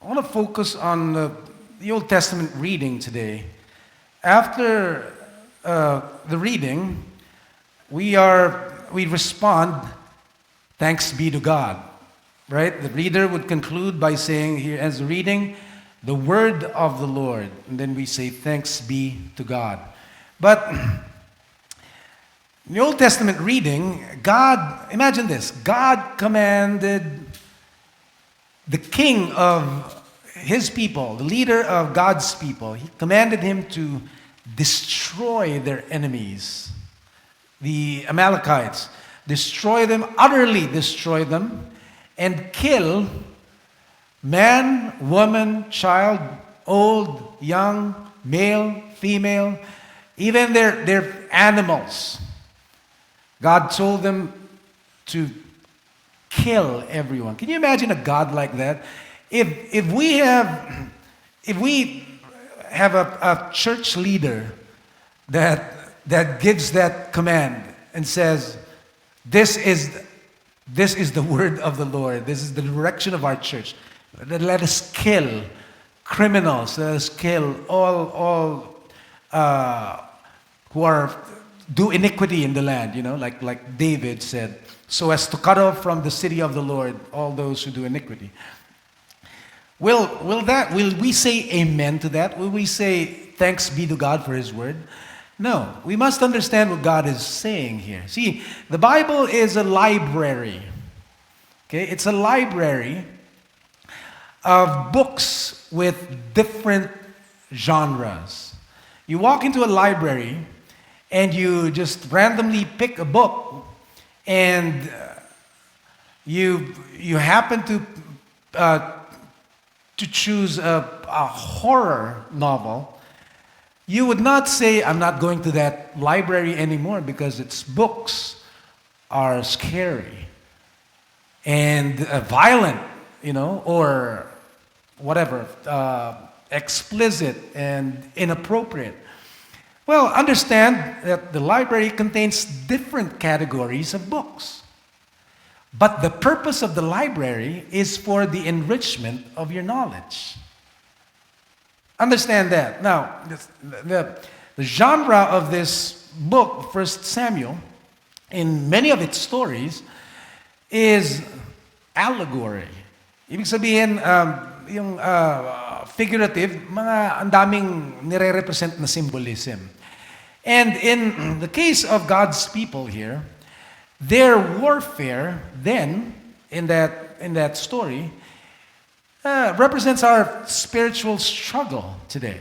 I want to focus on the Old Testament reading today. After the reading, we respond, thanks be to God, right? The reader would conclude by saying here as the reading, the word of the Lord, and then we say, thanks be to God. But in the Old Testament reading, God, imagine this, God commanded the king of his people, the leader of God's people, he commanded him to destroy their enemies, the Amalekites, destroy them, utterly destroy them, and kill man, woman, child, old, young, male, female, even their animals. God told them to kill everyone. Can you imagine a God like that? If we have a church leader that gives that command and says, this is the word of the Lord, this is the direction of our church. Let us kill criminals, let us kill all who do iniquity in the land, like David said, so as to cut off from the city of the Lord all those who do iniquity. Will we say amen to that? Will we say thanks be to God for his word? No, we must understand what God is saying here. See, the Bible is a library. Okay, it's a library of books with different genres. You walk into a library and you just randomly pick a book, and you happen to choose a horror novel, you would not say, I'm not going to that library anymore because its books are scary and violent, or whatever, explicit and inappropriate. Well, understand that the library contains different categories of books. But the purpose of the library is for the enrichment of your knowledge. Understand that. Now, the genre of this book, 1 Samuel, in many of its stories, is allegory. Ibig sabihin, yung figurative, ang daming nire-represent na symbolism. And in the case of God's people here, their warfare then, in that story, represents our spiritual struggle today.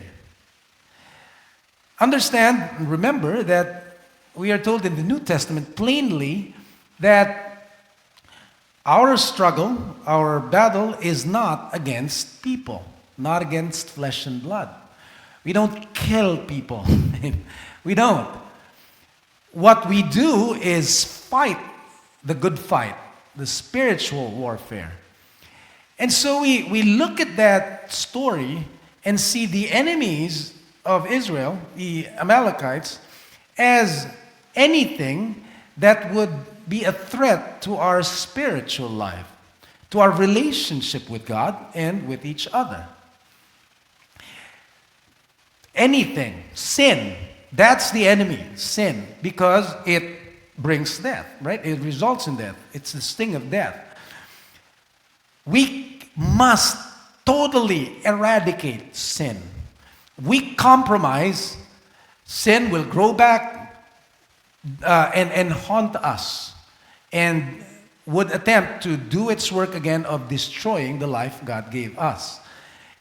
Understand and remember that we are told in the New Testament plainly that our struggle, our battle is not against people, not against flesh and blood. We don't kill people. We don't. What we do is fight the good fight, the spiritual warfare. And so we look at that story and see the enemies of Israel, the Amalekites, as anything that would be a threat to our spiritual life, to our relationship with God and with each other. Anything, sin, that's the enemy, sin, because it brings death, right? It results in death. It's the sting of death. We must totally eradicate sin. We compromise, sin will grow back and haunt us and would attempt to do its work again of destroying the life God gave us.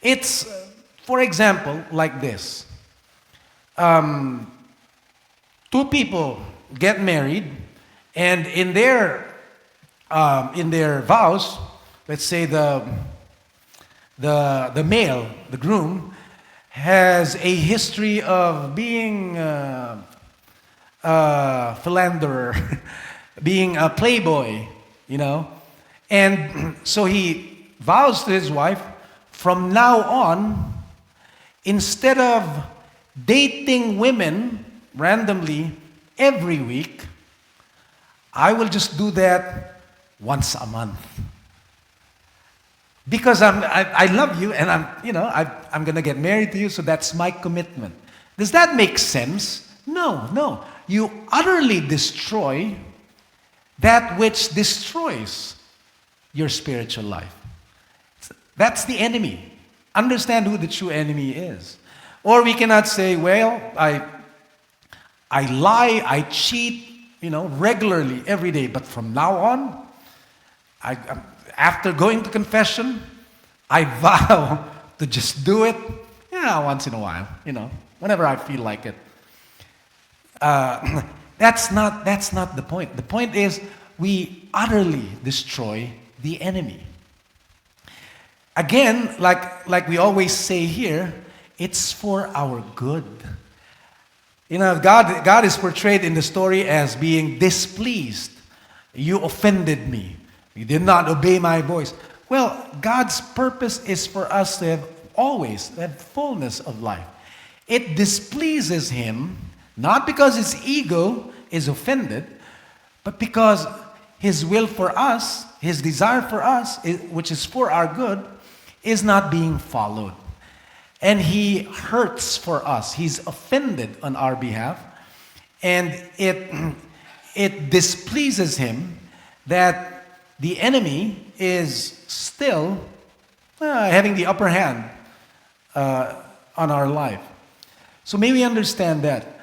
It's, for example, like this. Two people get married, and in their vows, let's say the male, the groom, has a history of being a philanderer, being a playboy, and so he vows to his wife, from now on, instead of dating women randomly every week, I will just do that once a month. Because I love you and I'm going to get married to you, so that's my commitment. Does that make sense? No, no. You utterly destroy that which destroys your spiritual life. That's the enemy. Understand who the true enemy is. Or we cannot say, well, I lie, I cheat, regularly every day, but from now on, after going to confession, I vow to just do it, once in a while, whenever I feel like it. That's not the point. The point is we utterly destroy the enemy. Again, like we always say here, it's for our good. God is portrayed in the story as being displeased. You offended me. You did not obey my voice. Well, God's purpose is for us to have always that fullness of life. It displeases Him, not because His ego is offended, but because His will for us, His desire for us, which is for our good, is not being followed. And He hurts for us. He's offended on our behalf. And it displeases Him that the enemy is still having the upper hand on our life. So may we understand that.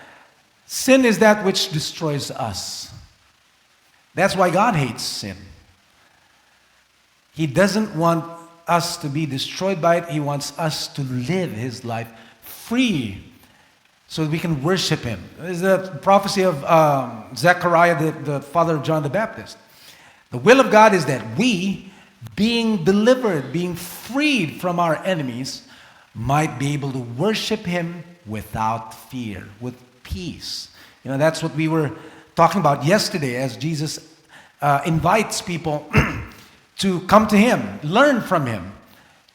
Sin is that which destroys us. That's why God hates sin. He doesn't want us to be destroyed by it. He wants us to live His life free so that we can worship Him. This is the prophecy of Zechariah, the father of John the Baptist. The will of God is that we, being delivered, being freed from our enemies, might be able to worship Him without fear, with peace. That's what we were talking about yesterday as Jesus invites people to come to Him, learn from Him,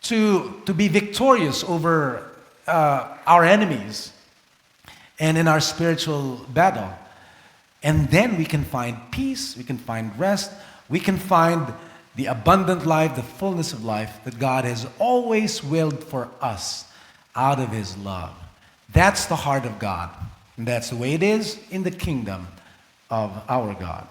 to be victorious over our enemies and in our spiritual battle. And then we can find peace, we can find rest, we can find the abundant life, the fullness of life that God has always willed for us out of His love. That's the heart of God. And that's the way it is in the kingdom of our God.